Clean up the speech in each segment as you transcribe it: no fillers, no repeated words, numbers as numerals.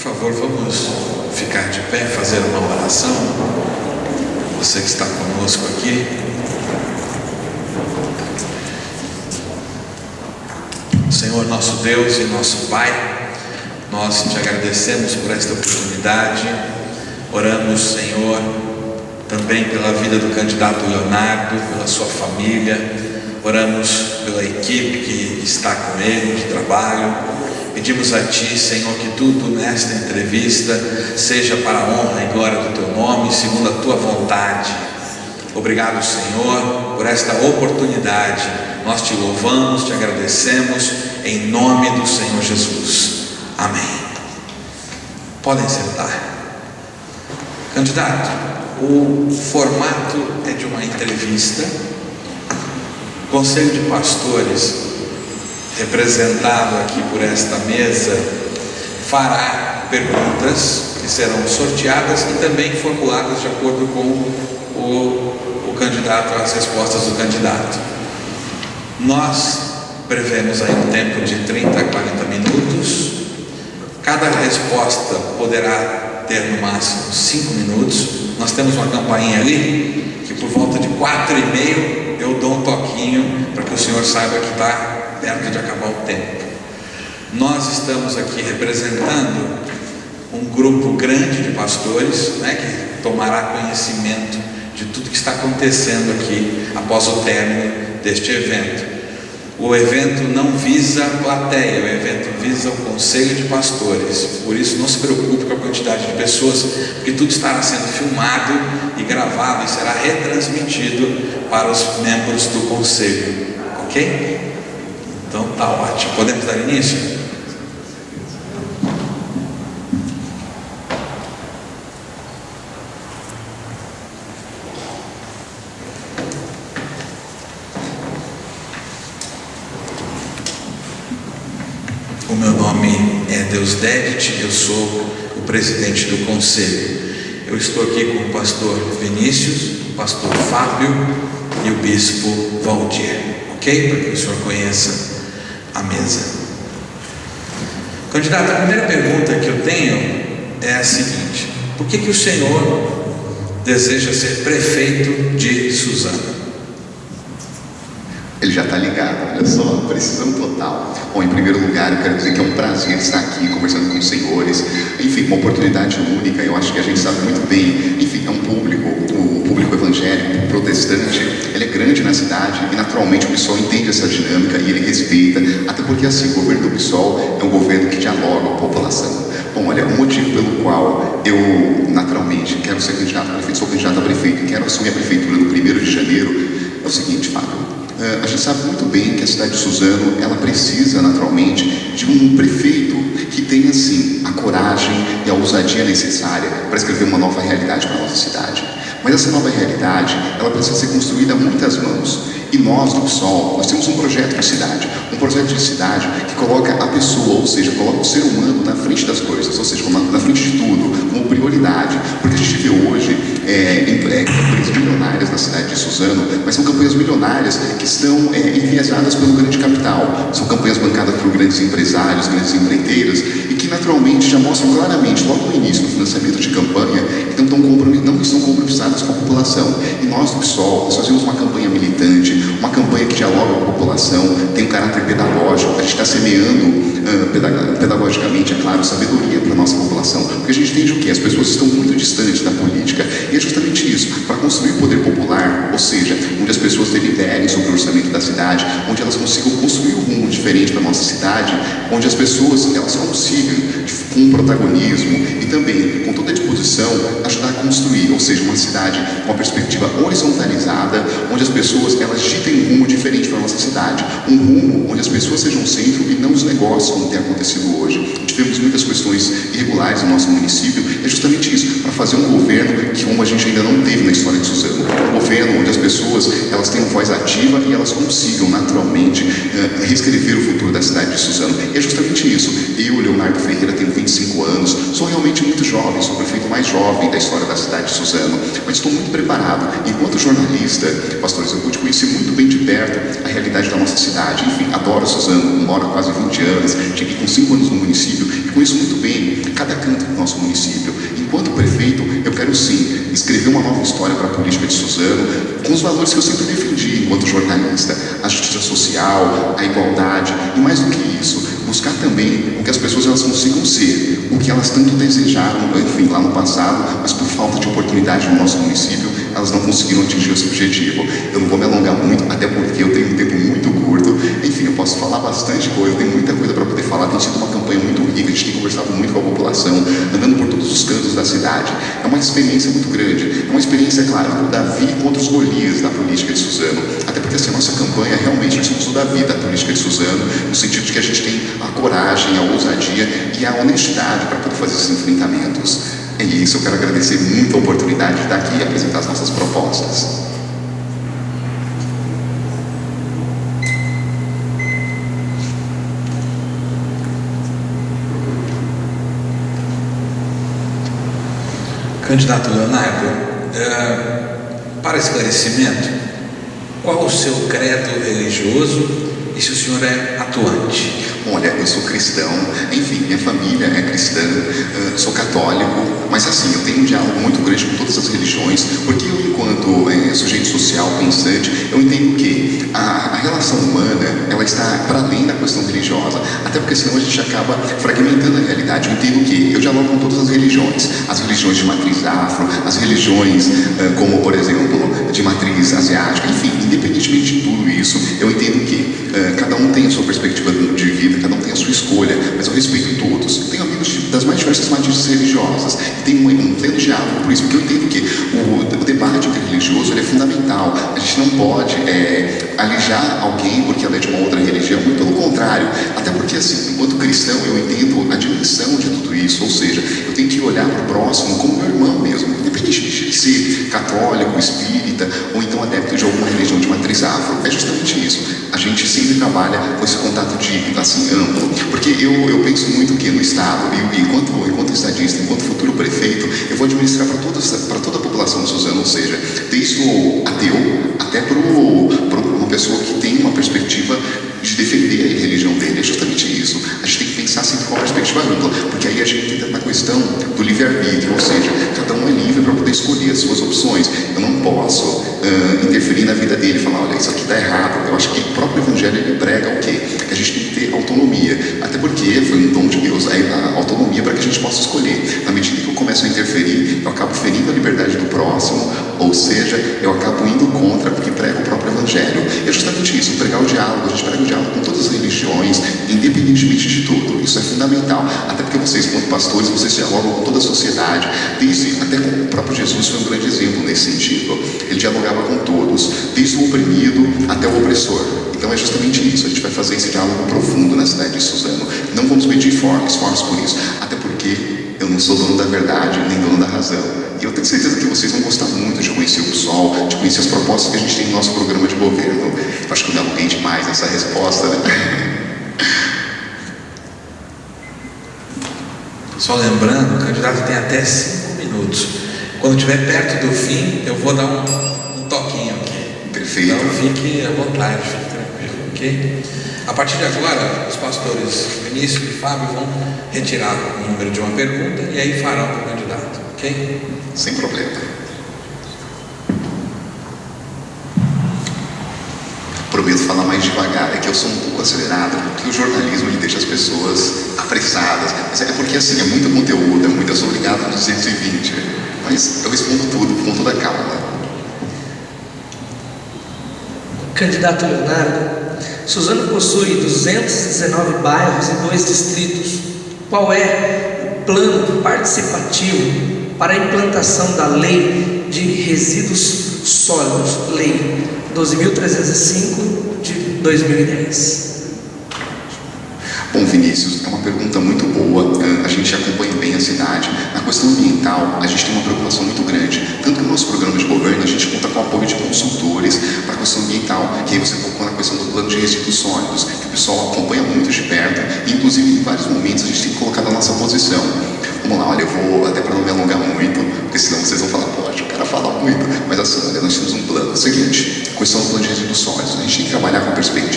favor, vamos ficar de pé, fazer uma oração. Você que está conosco aqui. Senhor, nosso Deus e nosso Pai, nós te agradecemos por esta oportunidade. Oramos, Senhor, também pela vida do candidato Leonardo, pela sua família. Oramos pela equipe que está com ele de trabalho. Pedimos a Ti, Senhor, que tudo nesta entrevista seja para a honra e glória do Teu nome, segundo a Tua vontade. Obrigado, Senhor, por esta oportunidade. Nós Te louvamos, Te agradecemos, em nome do Senhor Jesus. Amém. Podem sentar. Candidato, o formato é de uma entrevista. O Conselho de Pastores, representado aqui por esta mesa, fará perguntas que serão sorteadas e também formuladas de acordo com o candidato, as respostas do candidato. Nós prevemos aí um tempo de 30 a 40 minutos. Cada resposta poderá ter no máximo 5 minutos. Nós temos uma campainha ali que por volta de 4h30 eu dou um toquinho para que o senhor saiba que está perto de acabar o tempo. Nós estamos aqui representando um grupo grande de pastores, que tomará conhecimento de tudo que está acontecendo aqui após o término deste evento. O evento não visa a plateia, o evento visa o Conselho de Pastores. Por isso não se preocupe com a quantidade de pessoas, porque tudo estará sendo filmado e gravado e será retransmitido para os membros do Conselho, ok? Então tá ótimo. Podemos dar início? O meu nome é Deusdedit, eu sou o presidente do conselho. Eu estou aqui com o pastor Vinícius, o pastor Fábio e o bispo Valdir, ok? Para que o senhor conheça a mesa. Candidato, a primeira pergunta que eu tenho é a seguinte: por que o senhor deseja ser prefeito de Suzano? Ele já está ligado, olha só, precisão total. Bom, em primeiro lugar, eu quero dizer que é um prazer estar aqui conversando com os senhores. Enfim, uma oportunidade única. Eu acho que a gente sabe muito bem. Enfim, é um público, o público evangélico, protestante, ele é grande na cidade e naturalmente o PSOL entende essa dinâmica e ele respeita. Até porque assim, o governo do PSOL é um governo que dialoga com a população. Bom, olha, o motivo pelo qual eu naturalmente quero ser candidato a prefeito, sou candidato a prefeito e quero assumir a prefeitura no 1º de janeiro é o seguinte, Fábio. A gente sabe muito bem que a cidade de Suzano, ela precisa naturalmente de um prefeito que tenha assim a coragem e a ousadia necessária para escrever uma nova realidade para a nossa cidade. Mas essa nova realidade, ela precisa ser construída a muitas mãos. E nós do PSOL, nós temos um projeto de cidade, que coloca a pessoa, ou seja, coloca o ser humano na frente das coisas, ou seja, na frente de tudo, como prioridade. Porque a gente vê hoje campanhas milionárias na cidade de Suzano, mas são campanhas milionárias que estão enviesadas pelo grande capital. São campanhas bancadas por grandes empresários, grandes empreiteiras, e que naturalmente já mostram claramente, logo no início do financiamento de campanha, que não estão compromissadas com a população. E nós do PSOL, nós fazemos uma campanha militante, uma campanha que dialoga com a população, tem um caráter pedagógico. A gente está semeando pedagogicamente, é claro, sabedoria para a nossa população, porque a gente entende o que? As pessoas estão muito distantes da política, e é justamente isso, para construir o poder popular, ou seja, onde as pessoas deliberem sobre o orçamento da cidade, onde elas consigam construir um rumo diferente para a nossa cidade, onde as pessoas elas consigam, com protagonismo e também com toda a disposição, ajudar a construir, ou seja, uma cidade com uma perspectiva horizontalizada, onde as pessoas elas ditem um rumo diferente para a nossa cidade, um rumo onde as pessoas sejam o centro e não os negócios, como tem acontecido hoje. Tivemos muitas questões irregulares no nosso município, é justamente isso, para fazer um governo que como a gente ainda não teve na história de Suzano, um governo onde as pessoas elas tenham voz ativa e elas consigam naturalmente reescrever o futuro da cidade de Suzano. E é justamente isso. Eu, Leonardo Ferreira, tenho 25 anos, sou realmente muito jovem, sou o prefeito mais jovem da história da cidade de Suzano, mas estou muito preparado. Enquanto jornalista, pastores, eu pude conhecer muito bem de perto a realidade realidade da nossa cidade. Enfim, adoro Suzano, moro há quase 20 anos, cheguei com 5 anos no município e conheço muito bem cada canto do nosso município. Enquanto prefeito, eu quero sim escrever uma nova história para a política de Suzano, com os valores que eu sempre defendi enquanto jornalista: a justiça social, a igualdade e, mais do que isso, buscar também o que as pessoas elas consigam ser, o que elas tanto desejaram, enfim, lá no passado, mas por falta de oportunidade no nosso município, elas não conseguiram atingir esse objetivo. Eu não vou me alongar muito, até porque eu tenho um tempo muito curto. Enfim, eu posso falar bastante coisa, eu tenho muita coisa para poder falar. Tem sido uma campanha muito rica, a gente tem conversado muito com a população, andando por todos os cantos da cidade. É uma experiência muito grande, é uma experiência, claro, do Davi contra os Golias da política de Suzano. Até porque assim, a nossa campanha, realmente, nós somos o Davi da política de Suzano, no sentido de que a gente tem a coragem, a ousadia e a honestidade para poder fazer esses enfrentamentos. É isso, eu quero agradecer muito a oportunidade de estar aqui e apresentar as nossas propostas. Candidato Leonardo, para esclarecimento, qual o seu credo religioso e se o senhor é atuante? Olha, eu sou cristão, enfim, minha família é cristã, sou católico, mas assim, eu tenho um diálogo muito grande com todas as religiões, porque eu, enquanto sujeito social, pensante, eu entendo que a relação humana, ela está para além da questão religiosa, até porque senão a gente acaba fragmentando a realidade. Eu entendo que eu dialogo com todas as religiões de matriz afro, as religiões como, por exemplo, de matriz asiática, enfim, independentemente de tudo isso, eu entendo que cada um tem a sua perspectiva de vida, cada um tem a sua escolha, mas eu respeito todos. Eu tenho amigos das mais diversas matrizes religiosas, e tenho um pleno diálogo por isso, porque eu entendo que o debate interreligioso ele é fundamental. A gente não pode alijar alguém porque ela é de uma outra religião, muito pelo contrário. Até porque, assim, enquanto cristão, eu entendo a dimensão de tudo isso, ou seja, eu tenho que olhar para o próximo como meu irmão mesmo, independente de ser católico, espírita, ou então adepto de alguma religião de matriz afro. É justamente isso. A gente sempre trabalha com esse contato de, assim, amplo, porque eu penso muito que no Estado, e enquanto estadista, enquanto futuro prefeito, eu vou administrar para toda a população de Suzano, ou seja, desde o ateu até para uma pessoa que tem uma perspectiva de defender a religião dele. É justamente isso. A gente tem que pensar sempre com a perspectiva ampla, porque aí a gente entra na questão do livre-arbítrio, ou seja, cada um é livre para poder escolher as suas opções. Eu não posso interferir na vida dele e falar, olha, isso aqui está errado. Eu acho que o próprio Evangelho ele prega o quê? Que a gente tem que ter autonomia, até porque foi um dom de Deus, a autonomia para que a gente possa escolher. Na medida que eu começo a interferir, eu acabo ferindo a liberdade do próximo, ou seja, eu acabo indo contra porque prega o próprio Evangelho. É justamente isso, pregar o diálogo. A gente prega o diálogo com todas as religiões, independentemente de tudo. Isso é fundamental, até porque vocês, como pastores, vocês dialogam com toda a sociedade, até com o próprio Jesus foi um grande exemplo nesse sentido. Ele dialogava com todos, desde o oprimido até o opressor. Então é justamente isso, a gente vai fazer esse diálogo profundo na cidade de Suzano. Não vamos medir esforços por isso, até porque eu não sou dono da verdade, nem dono da razão. E eu tenho certeza que vocês vão gostar muito de conhecer o PSOL, de conhecer as propostas que a gente tem no nosso programa de governo. Eu acho que eu me alonguei demais nessa resposta, né? Só lembrando, o candidato tem até 5 minutos. Quando estiver perto do fim, eu vou dar um toquinho aqui. Perfeito. Então fique à vontade, fique tranquilo, ok? A partir de agora, os pastores Vinícius e Fábio vão retirar o número de uma pergunta e aí farão para o candidato, ok? Sem problema. Prometo falar mais devagar, é que eu sou um pouco acelerado, porque o jornalismo ele deixa as pessoas apressadas. Mas é porque assim, é muito conteúdo, eu sou obrigado a 220, mas eu respondo tudo com toda a calma. Candidato Leonardo, Suzano possui 219 bairros e 2 distritos. Qual é o plano participativo para a implantação da Lei de Resíduos Sólidos, Lei 12.305 de 2010? Bom, Vinícius, é uma pergunta muito boa. A gente acompanha bem a cidade. Na questão ambiental, a gente tem uma preocupação muito grande. Tanto que no nosso programa de governo, a gente conta com o apoio de consultores para a questão ambiental, que aí você focou na questão do plano de resíduos sólidos, que o pessoal acompanha muito de perto, e inclusive em vários momentos a gente tem que colocar na nossa posição. Vamos lá, olha, eu vou, até para não me alongar muito, porque senão vocês vão falar, poxa, o cara fala muito, mas assim, olha, nós temos um plano. É o seguinte, a questão do plano de resíduos sólidos, a gente tem que trabalhar com a perspectiva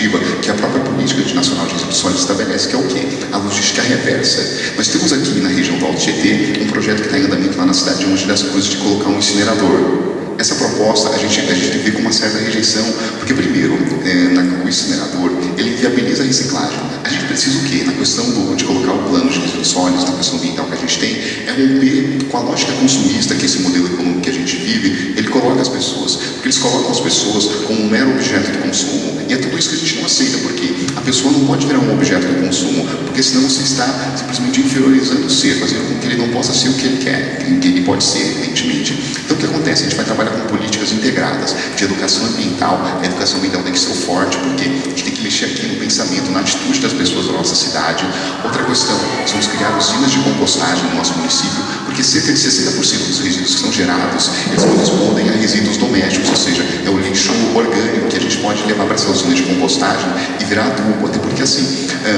reversa. Nós temos aqui na região do Alto Tietê um projeto que está em andamento lá na cidade de Mogi das Cruzes de colocar um incinerador. Essa proposta a gente vê com uma certa rejeição, porque primeiro, o incinerador, ele viabiliza a reciclagem. A gente precisa o quê? Na questão de colocar o plano de resíduos sólidos, na questão ambiental que a gente tem, é romper com a lógica consumista que esse modelo econômico que a gente vive, ele coloca as pessoas. Porque eles colocam as pessoas como um mero objeto de consumo. E é tudo isso que a gente não aceita, porque a pessoa não pode virar um objeto de consumo, porque senão você está simplesmente inferiorizando o ser, fazendo com que ele não possa ser o que ele quer, o que ele pode ser, evidentemente. Então o que acontece? A gente vai trabalhar com políticas integradas de educação ambiental. A educação ambiental tem que ser forte, porque a gente tem que mexer aqui no pensamento, na atitude das pessoas da nossa cidade. Outra questão, nós vamos criar usinas de compostagem no nosso município, porque cerca de 60% dos resíduos que são gerados, eles correspondem a resíduos domésticos, ou seja, é o lixo orgânico que a gente pode levar para essa usina de compostagem e virar adubo, até porque assim,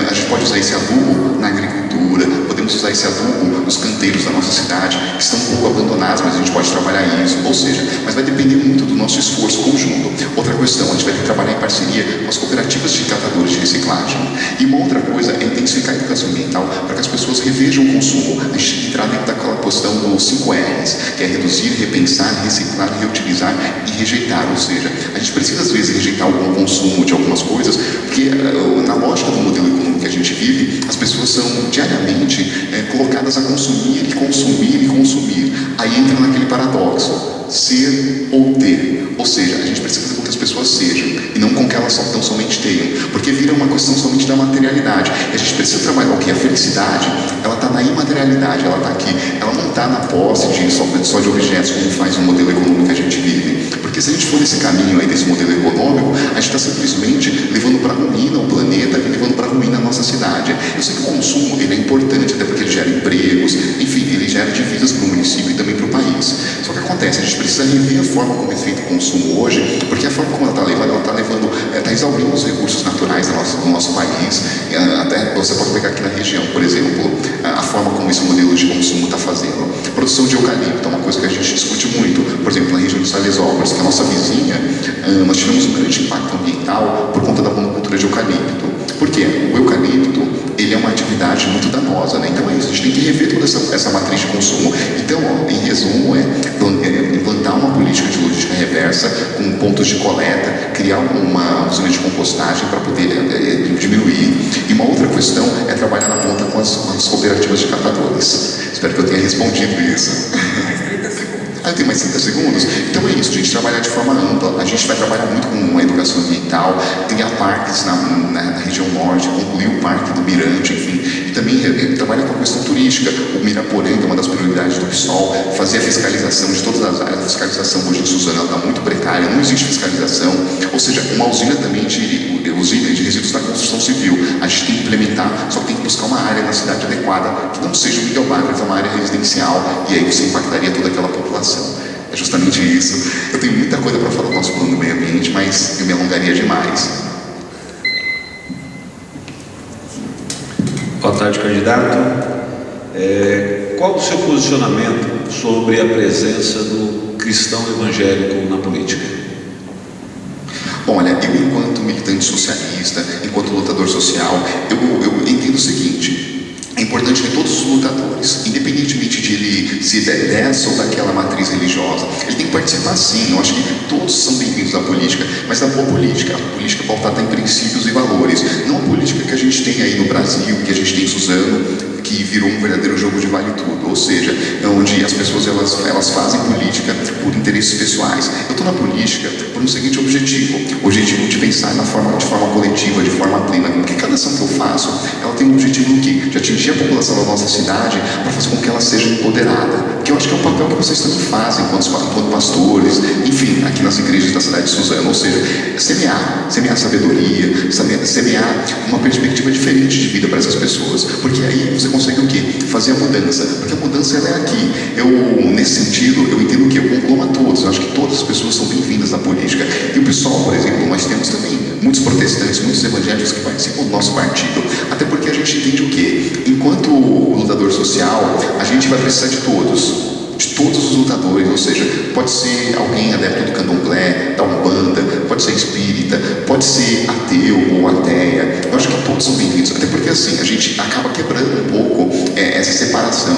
a gente pode usar esse adubo na agricultura, podemos usar esse adubo nos canteiros da nossa cidade, que estão um pouco abandonados, mas a gente pode trabalhar isso, ou seja, mas vai depender muito do nosso esforço conjunto. Outra questão, a gente vai ter que trabalhar em parceria com as cooperativas de catadores de reciclagem. E uma outra coisa é intensificar a educação ambiental para que as pessoas revejam o consumo. A gente tem que entrar dentro daquela questão dos 5 R's, que é reduzir, repensar, reciclar, reutilizar e rejeitar. Ou seja, a gente precisa às vezes rejeitar algum consumo de algumas coisas, porque na lógica do modelo econômico que a gente vive, as pessoas são diariamente colocadas a consumir e consumir e consumir. Aí entra naquele paradoxo, ser ou ter. Ou seja, a gente precisa fazer com que as pessoas sejam e não com que elas tão somente tenham, porque vira uma questão somente da materialidade. E a gente precisa trabalhar o que? A felicidade, ela está na imaterialidade, ela está aqui, ela não está na posse só de objetos, como faz o modelo econômico que a gente vive. Porque se a gente for nesse caminho aí desse modelo econômico, a gente está simplesmente levando para a ruína o planeta e levando para a ruína a nossa cidade. Eu sei que o consumo ele é importante, até porque ele gera empregos, enfim, ele gera divisas para o município e também para o país. Só que acontece, a gente precisa rever a forma como é feito o consumo hoje, porque a forma como ela está levando, está exaurindo os recursos naturais do nosso país. Até você pode pegar aqui na região, por exemplo, a forma como esse modelo de consumo está fazendo. Produção de eucalipto é uma coisa que a gente discute muito. Por exemplo, na região de Salesópolis, que é a nossa vizinha, nós tivemos um grande impacto ambiental por conta da monocultura de eucalipto. Por quê? O eucalipto, ele é uma atividade muito danosa, né? Então é isso, a gente tem que rever toda essa matriz de consumo. Então, em resumo, implantar uma política de logística reversa com pontos de coleta, criar uma usina de compostagem para poder diminuir. E uma outra questão é trabalhar na ponta com as cooperativas de catadores. Espero que eu tenha respondido isso. Eu tenho mais 30 segundos? Então é isso, a gente trabalhar de forma ampla, a gente vai trabalhar muito com a educação ambiental, criar parques na região norte, concluir o parque do Mirante, enfim, e também trabalhar com a questão turística. O Miraporã, que é uma das prioridades do PSOL, fazer a fiscalização de todas as áreas. A fiscalização hoje em Suzano está muito precária, não existe fiscalização, ou seja, uma usina também de resíduos da construção civil. A gente tem que implementar, só que tem que buscar uma área na cidade adequada, que não seja um Miguelbar, mas uma área residencial, e aí você impactaria toda aquela população. É justamente isso. Eu tenho muita coisa para falar do nosso plano do meio ambiente, mas eu me alongaria demais. Boa tarde, candidato. Qual o seu posicionamento sobre a presença do cristão evangélico na política? Bom, olha, eu enquanto militante socialista, enquanto lutador social, eu entendo o seguinte: é importante que todos os lutadores, independentemente de ele ser dessa ou daquela matriz religiosa, ele tem que participar sim. Eu acho que todos são bem-vindos à política, mas da boa política, a política pautada em princípios e valores, não a política que a gente tem aí no Brasil, que a gente tem em Suzano, que virou um verdadeiro jogo de vale tudo, ou seja, onde as pessoas elas fazem política por interesses pessoais. Eu estou na política por um seguinte objetivo, o objetivo de pensar de forma coletiva, de forma plena, porque cada ação que eu faço, ela tem um objetivo no quê? De atingir a população da nossa cidade para fazer com que ela seja empoderada, que eu acho que é um papel que vocês tanto fazem enquanto pastores, enfim, aqui nas igrejas da cidade de Suzano, ou seja, semear sabedoria, semear uma perspectiva diferente de vida para essas pessoas, porque aí você consegue o quê? Fazer a mudança, porque a mudança ela é aqui. Nesse sentido, eu entendo que eu concluo a todos, eu acho que todas as pessoas são bem-vindas na política. E o pessoal, por exemplo, nós temos também muitos protestantes, muitos evangélicos que participam do nosso partido, até porque a gente entende o quê? Enquanto lutador social, a gente vai precisar de todos. de todos os lutadores, ou seja, pode ser alguém adepto do candomblé, da umbanda, pode ser espírita, pode ser ateu ou ateia. Eu acho que todos são bem-vindos, até porque assim, a gente acaba quebrando um pouco essa separação.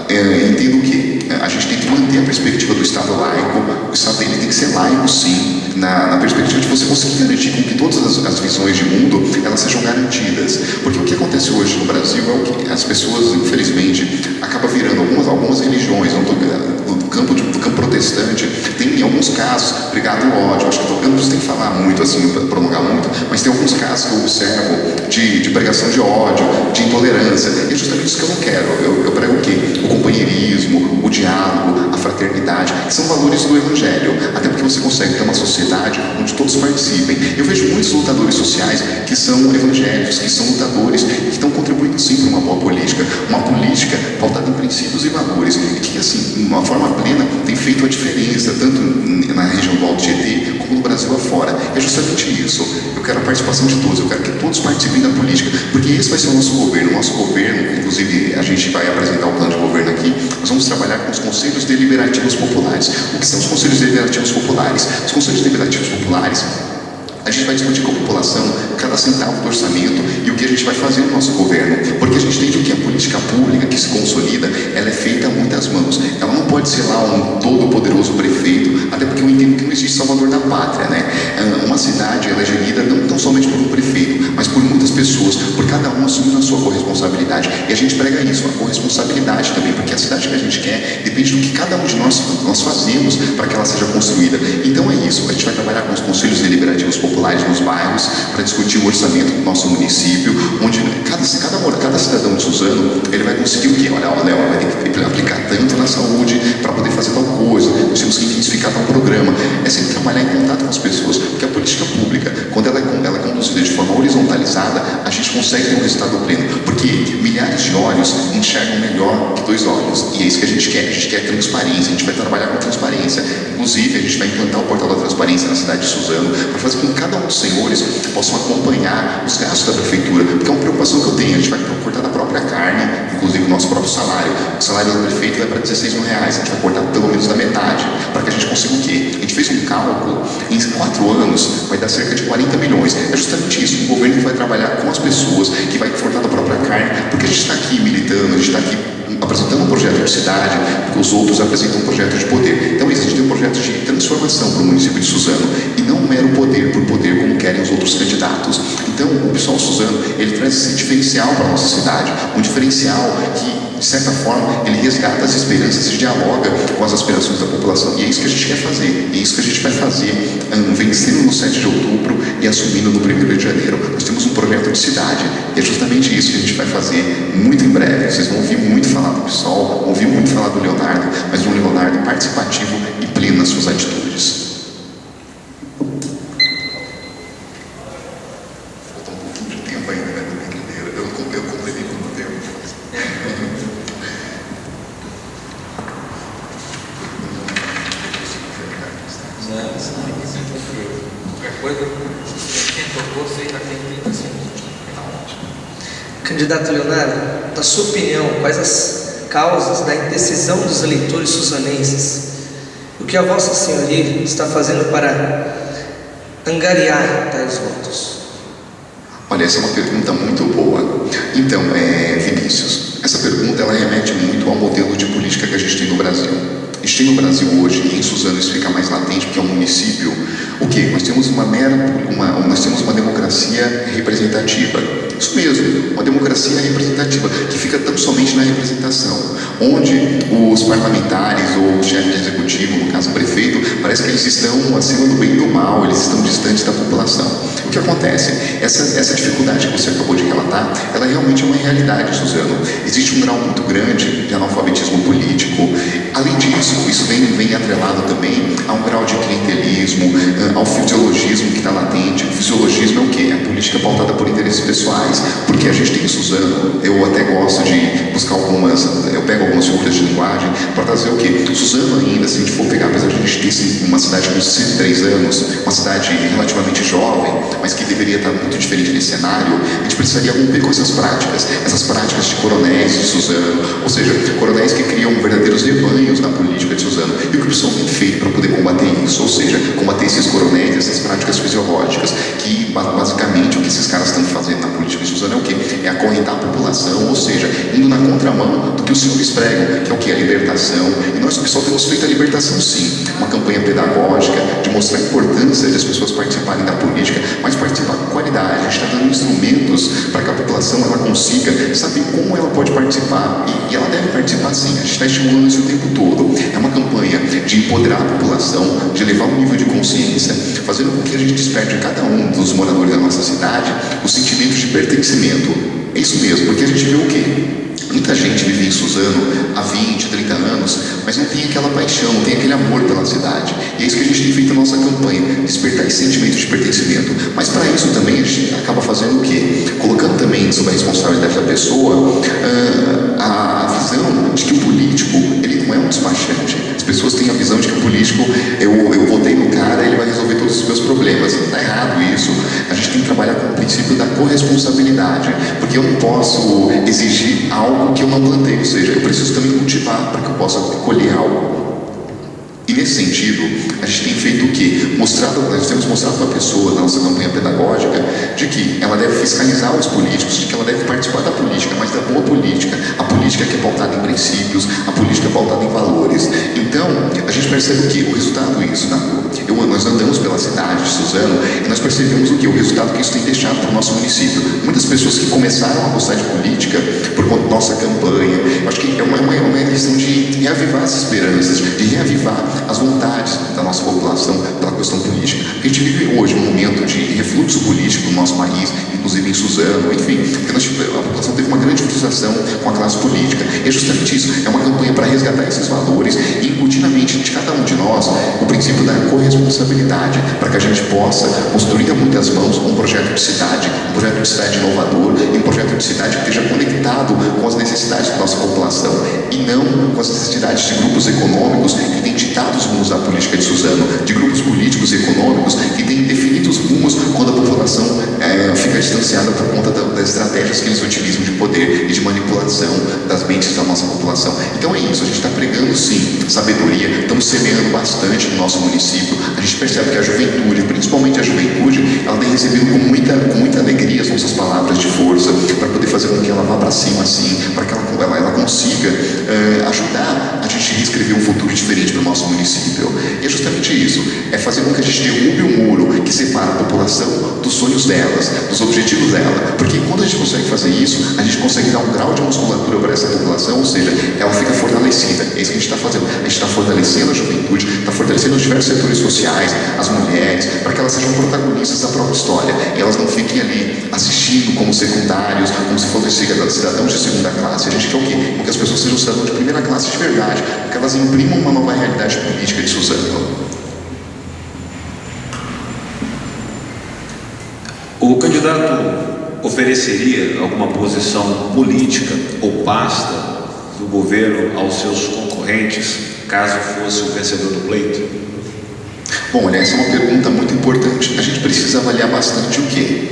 Entendo que a gente tem que manter a perspectiva do Estado laico. O Estado ele tem que ser laico, sim, na perspectiva de você conseguir garantir com que todas as visões de mundo elas sejam garantidas. Porque o que acontece hoje no Brasil é o que as pessoas, infelizmente, acabam virando algumas religiões, do campo protestante, tem em alguns casos pregado o ódio. Acho que eu não preciso falar muito, assim, prolongar muito, mas tem alguns casos que eu observo de pregação de ódio, de intolerância, e é justamente isso que eu não quero. Eu prego o quê? O companheirismo, o diálogo, a fraternidade, que são valores do Evangelho, até porque você consegue ter uma sociedade onde todos participem. Eu vejo muitos lutadores sociais que são evangélicos, que são lutadores, que estão contribuindo sim para uma boa política, uma política pautada em princípios e valores, e que, assim, de uma forma plena, tem feito a diferença, tanto na região do Alto Tietê, como no Brasil afora. É justamente isso. Eu quero a participação de todos, eu quero que todos participem da política, porque esse vai ser o nosso governo. O nosso governo, inclusive, a gente vai apresentar o plano de governo aqui, nós vamos trabalhar com os conselhos deliberativos populares. O que são os conselhos deliberativos populares? Os conselhos deliberativos populares, a gente vai discutir com a população cada centavo do orçamento e o que a gente vai fazer no nosso governo, porque a gente entende que a política pública que se consolida, ela é feita a muitas mãos. Ela não pode ser lá um todo-poderoso prefeito, até porque eu entendo que não existe salvador da pátria, né? Uma cidade, ela é gerida não tão somente por um prefeito, mas por muitas pessoas, por cada um assumindo a sua corresponsabilidade. E a gente prega isso, a corresponsabilidade também, porque a cidade que a gente quer depende do que cada um de nós fazemos para que ela seja construída. Então é isso, a gente vai trabalhar com os conselhos deliberativos populares nos bairros para discutir o orçamento do nosso município, onde cada cidadão de Suzano, ele vai conseguir o quê? Olha, vai ter que aplicar tanto na saúde para poder fazer tal coisa, nós temos que intensificar tal programa. É sempre trabalhar em contato com as pessoas, porque a política pública, quando ela é conduzida de forma horizontalizada, a gente consegue ter um resultado pleno, porque milhares de olhos enxergam melhor que 2 olhos, e é isso que a gente quer transparência, a gente vai trabalhar com transparência. Inclusive, a gente vai implantar o portal da transparência na cidade de Suzano, para fazer com que cada um dos senhores possam acompanhar os gastos da prefeitura, porque é uma preocupação que eu tenho. A gente vai cortar da própria carne, inclusive o nosso próprio salário. O salário do prefeito vai para 16 mil reais, a gente vai cortar pelo menos da metade, para que a gente consiga o quê? A gente fez um cálculo, em 4 anos vai dar cerca de 40 milhões. É justamente isso, um governo que vai trabalhar com as pessoas, que vai cortar da própria carne, porque a gente está aqui militando, a gente está aqui apresentando um projeto de cidade, porque os outros apresentam um projeto de poder. Então isso, a gente tem um projeto de transformação para o município de Suzano, e não um mero poder por poder, como querem os outros candidatos. Então o pessoal de Suzano, ele traz esse diferencial para a nossa cidade, um diferencial que, de certa forma, ele resgata as esperanças e dialoga com as aspirações da população. E é isso que a gente quer fazer, é isso que a gente vai fazer, vencendo no 7 de outubro e assumindo no 1º de janeiro. Nós temos um projeto de cidade, e é justamente isso que a gente vai fazer muito em breve. Vocês vão ouvir muito falar do PSOL, ouvir muito falar do Leonardo, mas um Leonardo participativo e pleno nas suas atitudes. Falta um pouquinho de tempo ainda, né? Brincadeira. Eu comprei muito tempo. Qualquer coisa, quem tocou, você ainda tem 30 segundos. Candidato Leonardo, na sua opinião, quais as causas da indecisão dos eleitores suzanenses? O que a Vossa Senhoria está fazendo para angariar tais votos? Olha, essa é uma pergunta muito boa. Então, Vinícius, essa pergunta ela remete muito ao modelo de política que a gente tem no Brasil. A gente tem no Brasil hoje, e em Suzano isso fica mais latente, porque é um município, o quê? Nós temos uma democracia representativa. Isso mesmo, uma democracia representativa, que fica tão somente na representação, onde os parlamentares ou o chefe de executivo, no caso o prefeito, parece que eles estão acima do bem e do mal, eles estão distantes da população. O que acontece? Essa dificuldade que você acabou de relatar, ela realmente é uma realidade, Suzano. Existe um grau muito grande de analfabetismo político. Além disso, isso vem atrelado também a um grau de clientelismo, ao fisiologismo que está latente. O fisiologismo é o quê? É a política política pautada por interesses pessoais, porque a gente tem em Suzano, eu até gosto de buscar eu pego algumas figuras de linguagem para trazer o quê? Suzano ainda, se a gente for pegar, apesar de a gente ter uma cidade com 103 anos, uma cidade relativamente jovem, mas que deveria estar muito diferente nesse cenário, a gente precisaria romper com essas práticas de coronéis de Suzano, ou seja, coronéis que criam verdadeiros rebanhos na política de Suzano. E o que o pessoal tem feito para poder combater isso? Ou seja, combater esses coronéis, essas práticas fisiológicas, que basicamente o que esses caras estão fazendo na política de Suzano é o quê? É acorrentar a população, ou seja, indo na contramão do que os senhores pregam, que é o quê? A libertação. E nós, pessoal, temos feito a libertação sim, uma campanha pedagógica de mostrar a importância das pessoas participarem da política, mas participar com qualidade. A gente está dando instrumentos para que a população ela consiga saber como ela pode participar, e ela deve participar sim. A gente está estimulando isso o tempo todo. É uma campanha de empoderar a população, de elevar o nível de consciência, fazendo com que a gente desperte em cada um dos moradores da nossa cidade o sentimento de pertencimento. É isso mesmo, porque a gente vê o quê? Muita gente vive em Suzano há 20, 30 anos, mas não tem aquela paixão, não tem aquele amor pela cidade. E é isso que a gente tem feito na nossa campanha, despertar esse sentimento de pertencimento. Mas para isso também a gente acaba fazendo o quê? Colocando também sob a responsabilidade da pessoa a visão de que o político, ele não é um despachante. As pessoas têm a visão de que o político, eu votei no cara, ele vai resolver todos os meus problemas. Está errado isso. A gente tem que trabalhar com o princípio da corresponsabilidade, porque eu não posso exigir algo que eu não plantei, ou seja, eu preciso também cultivar para que eu possa colher algo. E nesse sentido, a gente tem feito o quê? Nós temos mostrado para a pessoa, na nossa campanha pedagógica, de que ela deve fiscalizar os políticos, de que ela deve participar da política, mas da boa política, a política que é pautada em princípios, a política pautada em valores. Então, a gente percebe o quê? O resultado disso na rua. Nós andamos pela cidade de Suzano e nós percebemos o quê? O resultado que isso tem deixado para o nosso município. Muitas pessoas que começaram a gostar de política por conta da nossa campanha. Eu acho que é uma questão de reavivar as esperanças, de reavivar as vontades da nossa população pela questão política. Porque a gente vive hoje um momento de refluxo político no nosso país, inclusive em Suzano, enfim, porque a população teve uma grande frustração com a classe política. E é justamente isso, é uma campanha para resgatar esses valores e incutir na mente de cada um de nós o princípio da corresponsabilidade, para que a gente possa construir a muitas mãos um projeto de cidade inovador, e um projeto de cidade que esteja conectado com as necessidades da nossa população e não com as necessidades de grupos econômicos que têm ditado os rumos da política de Suzano, de grupos políticos e econômicos que têm definido os rumos quando a população fica distanciada por conta das estratégias que eles utilizam de poder e de manipulação das mentes da nossa população. Então é isso, a gente está pregando sim sabedoria, estamos semeando bastante no nosso município. A gente percebe que a juventude, principalmente a juventude, ela tem recebido com muita alegria as nossas palavras de força, para poder fazer com que ela vá para cima assim, para que ela consiga ajudar a gente a reescrever um futuro diferente para o nosso município. E é justamente isso, é fazer com que a gente derrube o muro que separa a população dos sonhos delas, dos objetivos dela, porque quando a gente consegue fazer isso, a gente consegue dar um grau de musculatura para essa população, ou seja, ela fica fortalecida. É isso que a gente está fazendo, a gente está fortalecendo a juventude, está fortalecendo os diversos setores sociais, as mulheres, para que elas sejam protagonistas da própria história, e elas não fiquem ali assistindo como secundários, como se fossem cidadãos de segunda classe. A gente quer o quê? Que as pessoas sejam cidadãos de primeira classe de verdade, que elas imprimam uma nova realidade política de Suzano. O candidato ofereceria alguma posição política ou pasta do governo aos seus concorrentes, caso fosse o vencedor do pleito? Bom, olha, essa é uma pergunta muito importante. A gente precisa avaliar bastante o quê?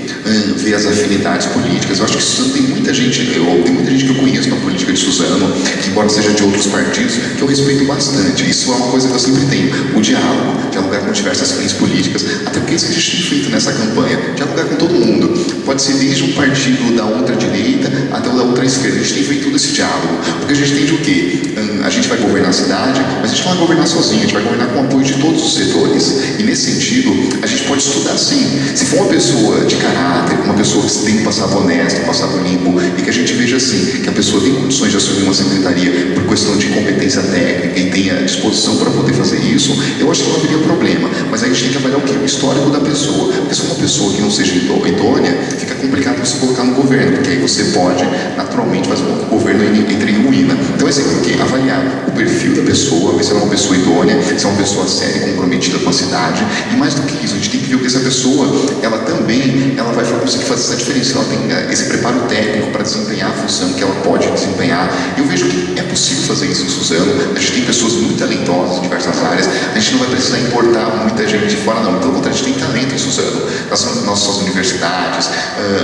Ver as afinidades políticas. Eu acho que Suzano tem muita gente que eu conheço na política de Suzano, que embora seja de outros partidos, que eu respeito bastante. Isso é uma coisa que eu sempre tenho, o dialogar com diversas frentes políticas, até porque é isso que a gente tem feito nessa campanha, dialogar com todo mundo. Pode ser desde um partido da ultradireita até o da ultra-esquerda. A gente tem feito todo esse diálogo, porque a gente entende o quê? A gente vai governar a cidade, mas a gente não vai governar sozinho, a gente vai governar com o apoio de todos os setores. E nesse sentido, a gente pode estudar sim. Se for uma pessoa de caráter, uma pessoa que tem um passado honesto, um passado limpo, e que a gente veja assim, que a pessoa tem condições de assumir uma secretaria por questão de competência técnica e tenha disposição para poder fazer isso, eu acho que não haveria problema. Mas aí a gente tem que avaliar o quê? O histórico da pessoa. Porque se for uma pessoa que não seja idônea, fica complicado você colocar no governo, porque aí você pode naturalmente fazer com que o governo entre em ruína. Então, assim, tem que avaliar o perfil da pessoa, ver se ela é uma pessoa idônea, se é uma pessoa séria e comprometida com a cidade, e mais do que isso, a gente tem que ver que essa pessoa, ela também, ela vai conseguir fazer essa diferença, ela tem esse preparo técnico para desempenhar a função que ela pode desempenhar. Eu vejo que é possível fazer isso em Suzano, a gente tem pessoas muito talentosas em diversas áreas, a gente não vai precisar importar muita gente de fora não, pelo contrário, a gente tem talento em Suzano, nas nossas universidades,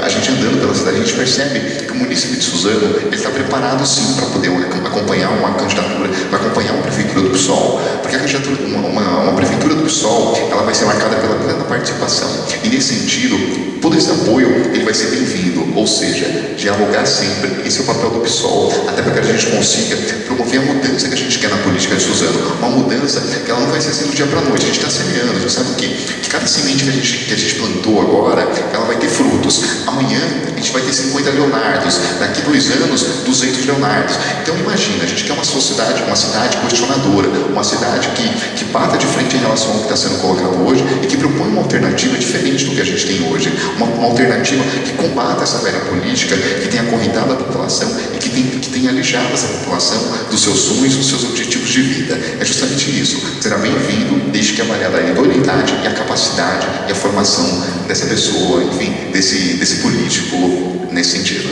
a gente andando pela cidade, a gente percebe que o município de Suzano, ele está preparado sim para poder acompanhar uma candidatura, para acompanhar uma prefeitura do PSOL, porque a candidatura, uma prefeitura do PSOL, ela vai ser marcada pela plena participação, e nesse sentido, todo esse apoio, ele vai ser bem-vindo, ou seja, dialogar sempre, esse é o papel do PSOL, até para que a gente consiga promover a mudança que a gente quer na política de Suzano, uma mudança que ela não vai ser assim do dia para a noite, a gente está semeando, a gente sabe o quê? Que cada semente que a gente plantou agora, ela vai ter frutos, amanhã a gente vai ter 50 Leonardos, daqui 2 anos, 200 Leonardos, então imagina, a gente quer uma cidade questionadora, uma cidade que bata de frente em relação ao que está sendo colocado hoje e que propõe uma alternativa diferente do que a gente tem hoje, uma alternativa que combata essa velha política, que tem acorrentado a população e que tem alijado essa população dos seus sonhos, dos seus objetivos de vida. É justamente isso. Será bem-vindo, desde que avaliada a idoneidade e a capacidade e a formação dessa pessoa, enfim, desse político nesse sentido.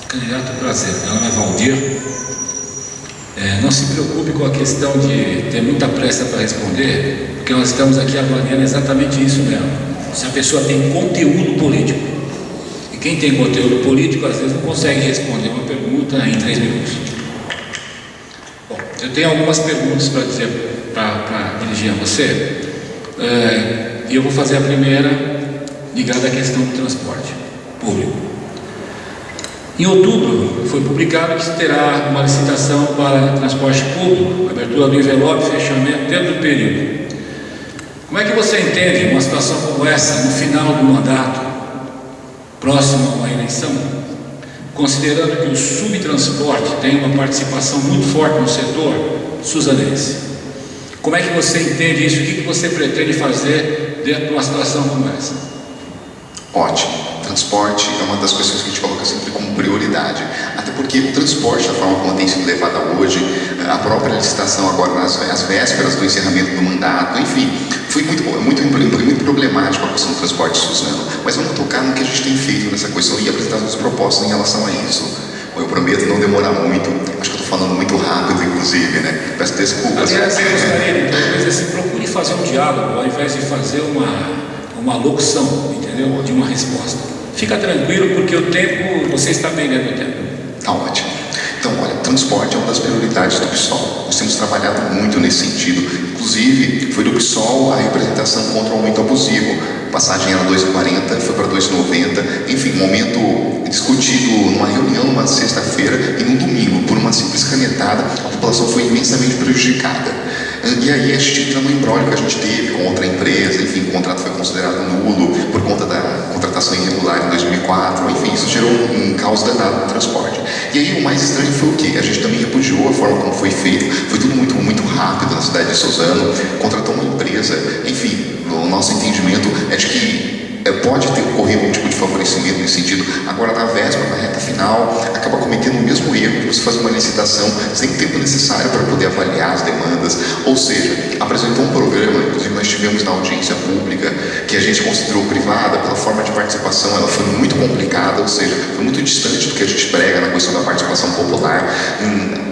Candidato, prazer. Meu nome é Valdir. Não se preocupe com a questão de ter muita pressa para responder, porque nós estamos aqui avaliando exatamente isso mesmo. Se a pessoa tem conteúdo político. E quem tem conteúdo político, às vezes, não consegue responder uma pergunta em 3 minutos. Bom, eu tenho algumas perguntas para dizer, para dirigir a você. E eu vou fazer a primeira ligada à questão do transporte público. Em outubro, foi publicado que terá uma licitação para transporte público, abertura do envelope, fechamento dentro do período. Como é que você entende uma situação como essa no final do mandato, próximo a uma eleição, considerando que o subtransporte tem uma participação muito forte no setor suzanense? Como é que você entende isso? O que você pretende fazer dentro de uma situação como essa? Ótimo. Transporte é uma das questões que a gente coloca sempre como prioridade, até porque o transporte, da forma como tem sido levada hoje, a própria licitação agora nas vésperas do encerramento do mandato, enfim, foi muito problemático a questão do transporte suzano, mas vamos tocar no que a gente tem feito nessa questão e apresentar as propostas em relação a isso. Eu prometo não demorar muito, acho que eu estou falando muito rápido, inclusive, né? Peço desculpas. Aliás, eu gostaria, talvez, assim, procure fazer um diálogo, ao invés de fazer uma locução, entendeu? De uma resposta. Fica tranquilo, porque o tempo, você está bem dentro do tempo. Está ótimo. Então, olha, transporte é uma das prioridades do PSOL. Nós temos trabalhado muito nesse sentido. Inclusive, foi do PSOL a representação contra o aumento abusivo. A passagem era 2,40, foi para 2,90. Enfim, um aumento discutido numa reunião numa sexta-feira e num domingo. Por uma simples canetada, a população foi imensamente prejudicada. E aí a gente entra no imbróglio que a gente teve com outra empresa, enfim, o contrato foi considerado nulo por conta da contratação irregular em 2004, enfim, isso gerou um caos danado no transporte. E aí o mais estranho foi o quê? A gente também repudiou a forma como foi feito, foi tudo muito, muito rápido na cidade de Suzano, contratou uma empresa, enfim, o nosso entendimento é de que pode ter ocorrido um tipo de favorecimento nesse sentido. Agora, na véspera, na reta final, acaba cometendo o mesmo erro de você fazer uma licitação sem tempo necessário para poder avaliar as demandas. Ou seja, apresentou um programa, inclusive nós tivemos na audiência pública, que a gente considerou privada pela forma de participação, ela foi muito complicada, ou seja, foi muito distante do que a gente prega na questão da participação popular.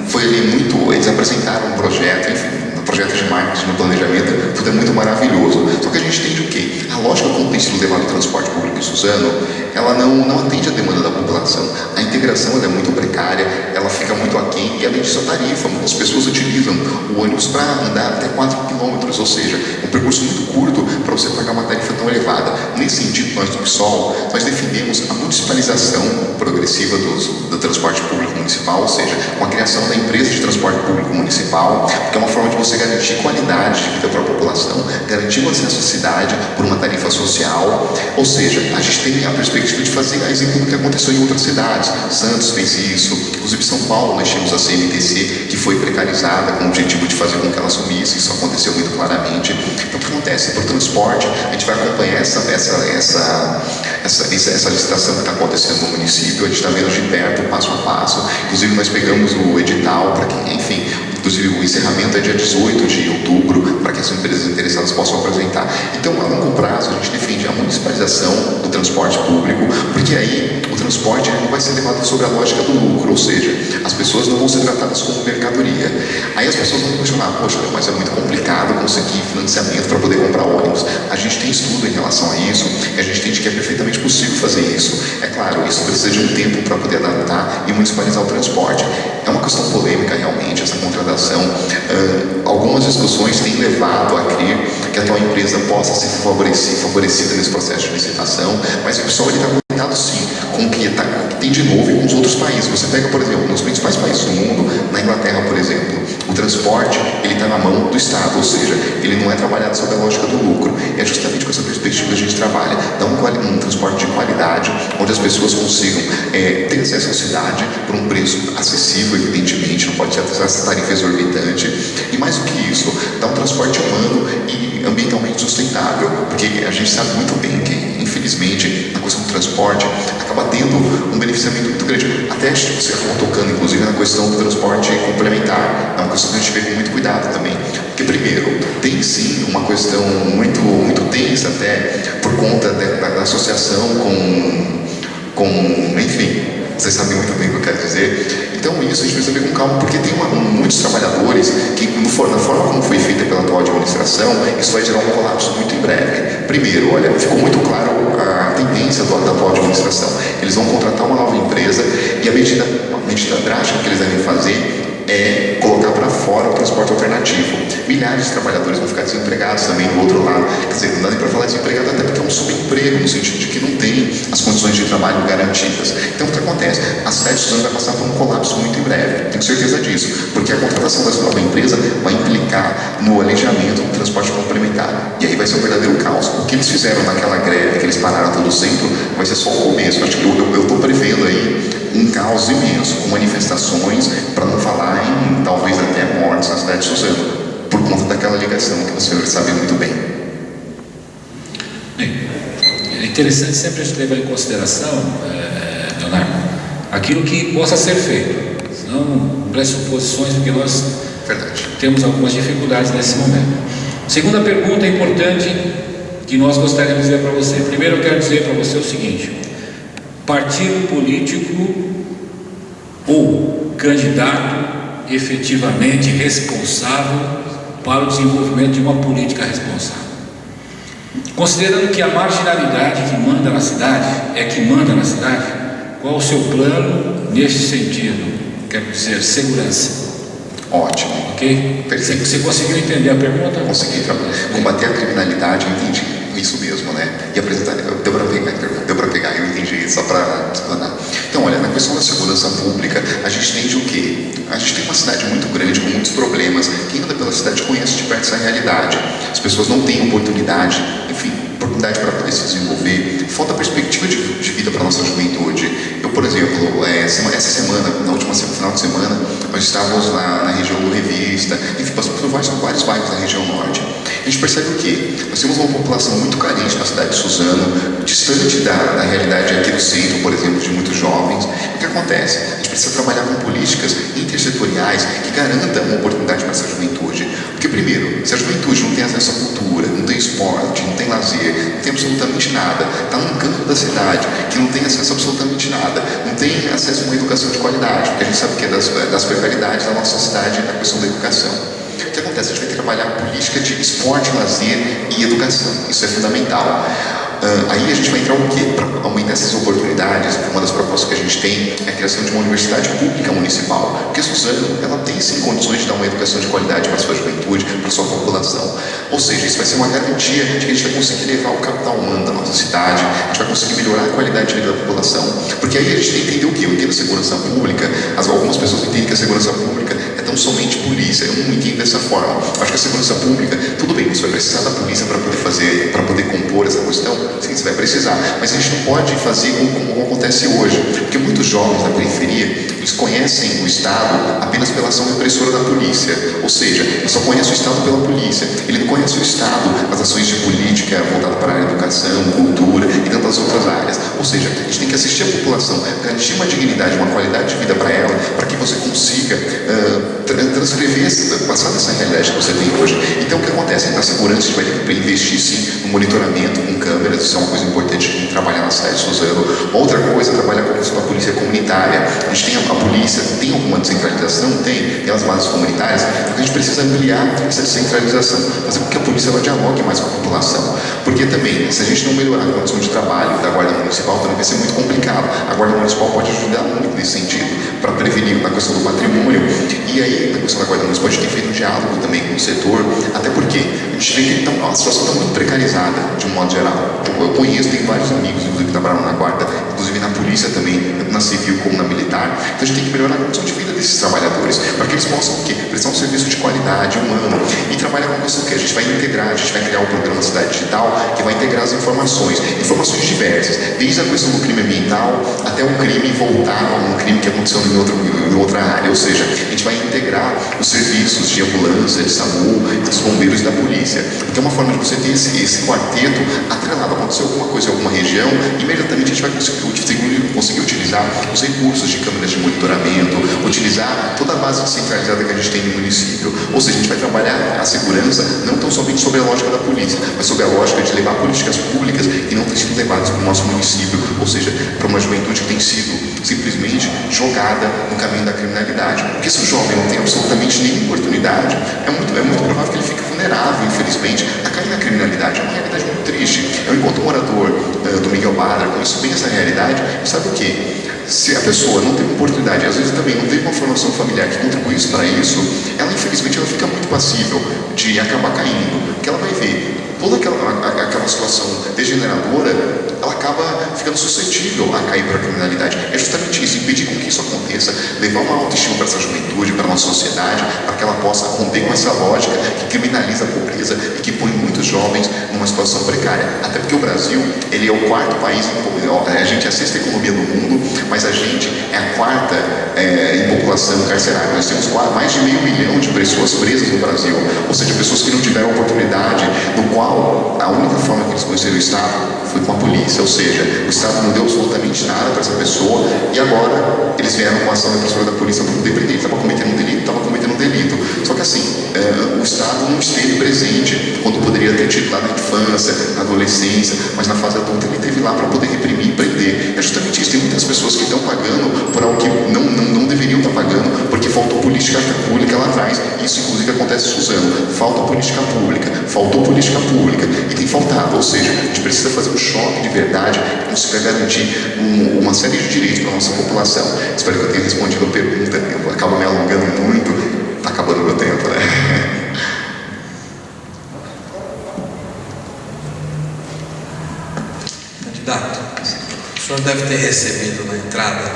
Foi ali muito, eles apresentaram um projeto, enfim, projeto de marketing, no planejamento, tudo é muito maravilhoso. Só que a gente entende o quê? A lógica como tem sido levado o transporte público em Suzano, ela não atende a demanda da população. A integração ela é muito precária, ela fica muito aquém, e além disso a tarifa, muitas pessoas utilizam o ônibus para andar até 4 km, ou seja, um percurso muito curto para você pagar uma tarifa tão elevada. nesse sentido, nós do PSOL, nós defendemos a municipalização progressiva do transporte público municipal, ou seja, com a criação da empresa de transporte público municipal, que é uma forma de você garantir qualidade de vida para a população, garantir o acesso à cidade por uma tarifa social, ou seja, a gente tem a perspectiva de fazer a exemplo do que aconteceu em outras cidades. Santos fez isso, inclusive São Paulo nós tínhamos a CMTC, que foi precarizada com o objetivo de fazer com que ela sumisse, isso aconteceu muito claramente. Então o que acontece? Para o transporte, a gente vai acompanhar essa licitação que está acontecendo no município, a gente está vendo de perto, passo a passo, inclusive nós pegamos o edital para que, enfim, inclusive o encerramento é dia 18 de outubro, para que as empresas interessadas possam apresentar. Então, a longo prazo, a gente defende a municipalização do transporte público, porque aí o transporte não vai ser levado sobre a lógica do lucro, ou seja, as pessoas não vão ser tratadas como mercadoria. Aí as pessoas vão questionar, poxa, mas é muito complicado conseguir financiamento para poder comprar ônibus. A gente tem estudo em relação a isso, e a gente entende que é perfeitamente possível fazer isso. É claro, isso precisa de um tempo para poder adaptar e municipalizar o transporte. É uma questão polêmica, realmente, essa contratação. Algumas discussões têm levado a crer que a atual empresa possa ser favorecida nesse processo de licitação, mas o pessoal está conectado sim com o que tem de novo e com os outros países. Você pega, por exemplo, nos principais países do mundo, na Inglaterra, por exemplo, o transporte ele está na mão do Estado, ou seja, ele não é trabalhado sob a lógica do lucro. É justamente com essa perspectiva que a gente trabalha, dar um transporte de qualidade, onde as pessoas consigam ter acesso à cidade por um preço acessível, evidentemente, não pode ser essa tarifa exorbitante, e mais do que isso, dar um transporte humano e ambientalmente sustentável, porque a gente sabe muito bem que, infelizmente, na questão do transporte, acaba tendo um beneficiamento muito grande. Até você acabou tocando, inclusive, na questão do transporte complementar. É uma questão que a gente vê com muito cuidado também. Porque, primeiro, tem sim uma questão muito, muito tensa até por conta da associação com, enfim, vocês sabem muito bem o que eu quero dizer. Então isso a gente precisa ver com calma, porque tem muitos trabalhadores que, na forma como foi feita pela atual administração, isso vai gerar um colapso muito em breve. Primeiro, olha, ficou muito claro a tendência da atual administração. Eles vão contratar uma nova empresa e a medida drástica que eles devem fazer é colocar para fora o transporte alternativo. Milhares de trabalhadores vão ficar desempregados também do outro lado. Quer dizer, não dá nem para falar desempregado, até porque é um subemprego, no sentido de que não tem as condições de trabalho garantidas. Então, o que acontece? A cidade de Suzano vai passar por um colapso muito em breve. Tenho certeza disso, porque a contratação dessa nova empresa vai implicar no alejamento do transporte complementar. E aí vai ser um verdadeiro caos. O que eles fizeram naquela greve, que eles pararam todo o centro, vai ser só o começo. Acho que eu estou prevendo aí um caos imenso, com manifestações, para não falar em talvez até mortes na cidade de Suzano, por conta daquela ligação que os senhores sabem muito bem. Bem, é interessante sempre a gente levar em consideração, Leonardo, aquilo que possa ser feito, não pressuposições, porque nós temos algumas dificuldades nesse momento. Segunda pergunta importante que nós gostaríamos de dizer para você. Primeiro eu quero dizer para você o seguinte: partido político ou candidato efetivamente responsável para o desenvolvimento de uma política responsável. Considerando que a marginalidade que manda na cidade é que manda na cidade, qual o seu plano neste sentido? Quero dizer, segurança. Ótimo. Ok? Perfeito. Você conseguiu entender a pergunta? Consegui. Combater a criminalidade, eu entendi. Isso mesmo, né? E apresentar, deu para pegar, eu entendi, só para explanar. Então, olha, na questão da segurança pública, a gente entende o quê? A gente tem uma cidade muito grande, com muitos problemas. Quem anda pela cidade conhece de perto essa realidade. As pessoas não têm oportunidade, enfim, oportunidade para poder se desenvolver. Falta perspectiva de vida para a nossa juventude. Eu, por exemplo, essa semana, na última final de semana, nós estávamos na região do Revista, enfim, passamos por vários bairros da região norte. A gente percebe o quê? Nós temos uma população muito carente na cidade de Suzano, distante da realidade aqui do centro, por exemplo, de muitos jovens. O que acontece? A gente precisa trabalhar com políticas intersetoriais que garantam uma oportunidade para essa juventude. Porque, primeiro, se a juventude não tem acesso à cultura, não tem esporte, não tem lazer, não tem absolutamente nada, está num canto da cidade que não tem acesso a absolutamente nada, não tem acesso a uma educação de qualidade, porque a gente sabe que é das precariedades da nossa cidade na questão da educação. O que acontece? A gente vai trabalhar política de esporte, lazer e educação. Isso é fundamental. Aí a gente vai entrar o quê? Para aumentar essas oportunidades, uma das propostas que a gente tem é a criação de uma universidade pública municipal, porque Suzano, ela tem sim condições de dar uma educação de qualidade para a sua juventude, para a sua população. Ou seja, isso vai ser uma garantia de que a gente vai conseguir levar o capital humano da nossa cidade, a gente vai conseguir melhorar a qualidade de vida da população, porque aí a gente tem que entender o que? Eu entendo a segurança pública, algumas pessoas entendem que a segurança pública é tão somente polícia, eu não entendo dessa forma. Eu acho que a segurança pública, tudo bem, você vai precisar da polícia para poder compor essa questão, sim, você vai precisar, mas a gente não pode fazer como acontece hoje, porque muitos jovens da periferia, eles conhecem o Estado apenas pela ação repressora da polícia, ou seja, ele só conhece o Estado pela polícia, ele não conhece o Estado, as ações de política voltadas para a educação, cultura e tantas outras áreas. Ou seja, a gente tem que assistir a população, garantir uma dignidade, uma qualidade de vida para ela, para que você consiga transcrever, passar dessa realidade que você tem hoje. Então o que acontece? Na segurança a gente vai ter que investir sim no monitoramento com câmeras, isso é uma coisa importante de trabalhar na cidade de Suzano. Outra coisa é trabalhar com a questão da polícia comunitária. A gente tem a polícia, tem alguma descentralização? Tem as bases comunitárias, mas a gente precisa ampliar essa descentralização, fazer com que a polícia ela dialogue mais com a população, porque também, se a gente não melhorar a condição de trabalho da Guarda Municipal, também vai ser muito complicado. A Guarda Municipal pode ajudar muito nesse sentido, para prevenir na questão do patrimônio, e aí, na questão da Guarda Municipal, a gente tem feito um diálogo também com o setor, até porque a gente vê que a situação está muito precarizada, de um modo geral. Eu conheço, tenho vários amigos, inclusive, que trabalham na Guarda, inclusive na polícia também, tanto na civil como na militar. Então a gente tem que melhorar a condição de vida desses trabalhadores, para que eles possam o quê? Prestar um serviço de qualidade, humano, e trabalhar com a questão que a gente vai integrar, a gente vai criar o programa Cidade Digital, que vai integrar as informações diversas, desde a questão do crime ambiental até o crime voltar a um crime que aconteceu em outra área, ou seja, a gente vai integrar os serviços de ambulância, de SAMU, dos bombeiros e da polícia, porque é uma forma de você ter esse quarteto atrelado. Aconteceu alguma coisa em alguma região, imediatamente a gente vai conseguir utilizar os recursos de câmeras de monitoramento, utilizar toda a base descentralizada que a gente tem no município, ou seja, a gente vai trabalhar a segurança não tão somente sobre a lógica da polícia, mas sobre a lógica de levar políticas públicas que não têm sido levadas para o nosso município, ou seja, para uma juventude que tem sido simplesmente jogada no caminho da criminalidade. Porque se o jovem não tem absolutamente nenhuma oportunidade, é muito provável que ele fique vulnerável, infelizmente, a cair na criminalidade. É uma realidade muito triste. Eu, enquanto morador do Miguel Badra, conheço bem essa realidade, e sabe o quê? Se a pessoa não teve oportunidade, às vezes também não teve uma formação familiar que contribuísse para isso, ela infelizmente ela fica muito passível de acabar caindo, porque ela vai ver toda aquela situação degeneradora, ela acaba ficando suscetível a cair para a criminalidade. É justamente isso, impedir com que isso aconteça, levar uma autoestima para essa juventude, para a nossa sociedade, para que ela possa romper com essa lógica que criminaliza a pobreza e que põe muitos jovens numa situação precária. Até porque o Brasil, ele é o quarto país, a gente é a sexta economia do mundo, mas a gente é a quarta em população carcerária. Nós temos mais de 500 mil de pessoas presas no Brasil, ou seja, pessoas que não tiveram oportunidade, no qual a única forma que eles conheceram o Estado foi com a polícia, ou seja, o Estado não deu absolutamente nada para essa pessoa e agora eles vieram com a ação repressora da polícia para poder prender. Ele estava cometendo um delito, só que assim, o Estado não esteve presente quando poderia ter tido lá na infância, na adolescência, mas na fase adulta ele esteve lá para poder reprimir e prender. É justamente isso, tem muitas pessoas que estão pagando por algo que não deveriam estar pagando, porque faltou política pública lá atrás. Isso inclusive acontece em Suzano, faltou política pública, e tem faltado, ou seja, a gente precisa fazer um choque de verdade que consiga garantir uma série de direitos para a nossa população. Espero que eu tenha respondido a pergunta, eu acabo me alongando muito, está acabando o meu tempo, né? Candidato, o senhor deve ter recebido na entrada,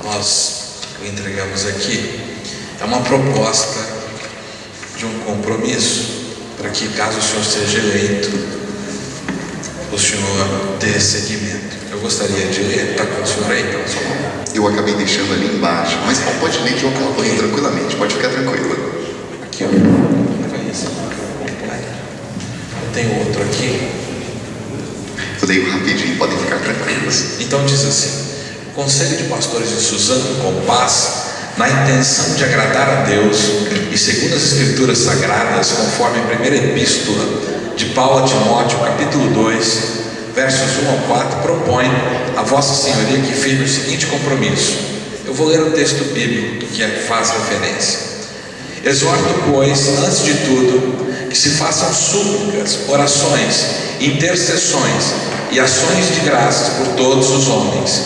nós entregamos aqui, é uma proposta de um compromisso para que, caso o senhor seja eleito, o senhor dê seguimento. Eu gostaria de ler, está com o senhor aí, pela sua mão? Eu acabei deixando ali embaixo, mas pode ler que eu acompanho tranquilamente, pode ficar tranquilo. Aqui, ó. Leva esse completo. Eu tenho outro aqui. Eu dei rapidinho, podem ficar tranquilos. Então diz assim: o Conselho de Pastores de Suzano, com paz, na intenção de agradar a Deus e segundo as Escrituras Sagradas, conforme a primeira epístola de Paulo a Timóteo, capítulo 2, versos 1 ao 4, propõe a Vossa Senhoria que firme o seguinte compromisso. Eu vou ler o texto bíblico que faz referência. Exorto, pois, antes de tudo, que se façam súplicas, orações, intercessões e ações de graças por todos os homens,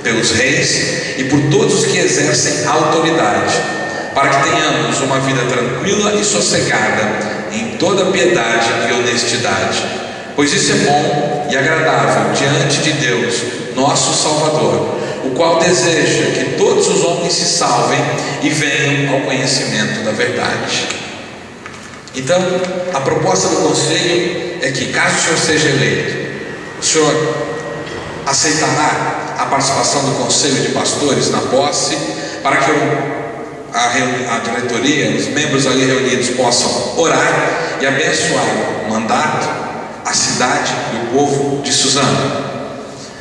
pelos reis e por todos os que exercem autoridade, para que tenhamos uma vida tranquila e sossegada em toda piedade e honestidade, pois isso é bom e agradável diante de Deus, nosso Salvador, o qual deseja que todos os homens se salvem e venham ao conhecimento da verdade. Então, a proposta do conselho é que, caso o senhor seja eleito, o senhor aceitará a participação do conselho de pastores na posse, para que a diretoria, os membros ali reunidos possam orar e abençoar o mandato, a cidade e o povo de Suzano.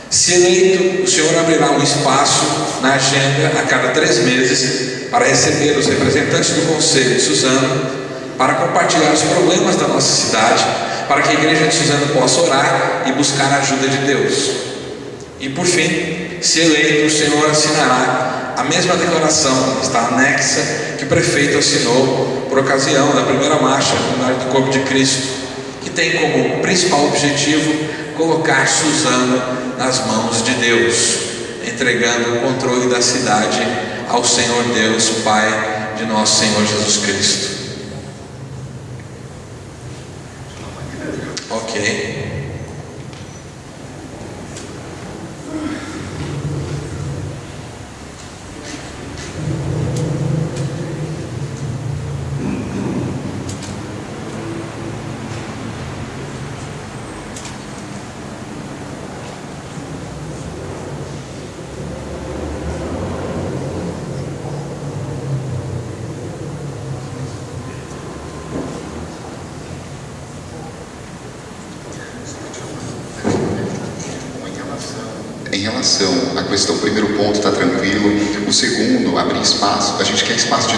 Se eleito, o senhor abrirá um espaço na agenda a cada 3 meses para receber os representantes do conselho de Suzano, para compartilhar os problemas da nossa cidade, para que a igreja de Suzano possa orar e buscar a ajuda de Deus. E por fim, se eleito, o senhor assinará a mesma declaração que está anexa, que o prefeito assinou por ocasião da primeira marcha do Corpo de Cristo, que tem como principal objetivo colocar Suzano nas mãos de Deus, entregando o controle da cidade ao Senhor Deus, Pai de nosso Senhor Jesus Cristo. Ok. Em relação à questão, o primeiro ponto está tranquilo, o segundo, abrir espaço, a gente quer espaço de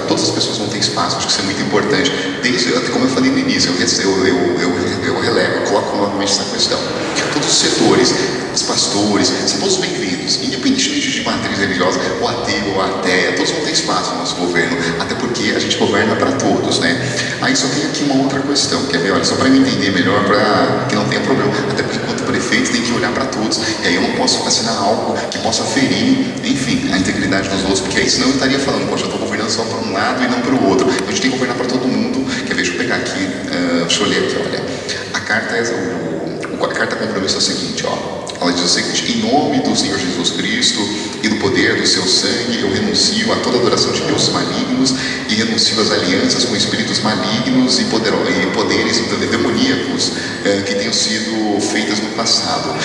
todas as pessoas vão ter espaço, acho que isso é muito importante. Desde, como eu falei no início, eu relevo, eu coloco novamente essa questão, que todos os setores, os pastores, são todos bem-vindos, independentemente de matriz religiosa, o ateu ou a ateia, todos vão ter espaço no nosso governo, até porque a gente governa para todos, né? Aí só tem aqui uma outra questão, que é melhor, só para me entender melhor, para que não tenha problema, até porque enquanto prefeito tem que olhar para todos, e aí eu não posso assinar algo que possa ferir, enfim, a integridade dos outros, porque aí senão eu estaria falando, poxa, eu estou governando só para um lado e não para o outro. Então a gente tem que governar para todo mundo. Quer ver, deixa eu pegar aqui, deixa eu ler aqui, olha. A carta compromisso é o seguinte, ó. Ela diz o seguinte: em nome do Senhor Jesus Cristo e do poder do seu sangue, eu renuncio a toda adoração de deuses malignos e renuncio às alianças com espíritos malignos e poderes demoníacos que tenham sido feitas no passado.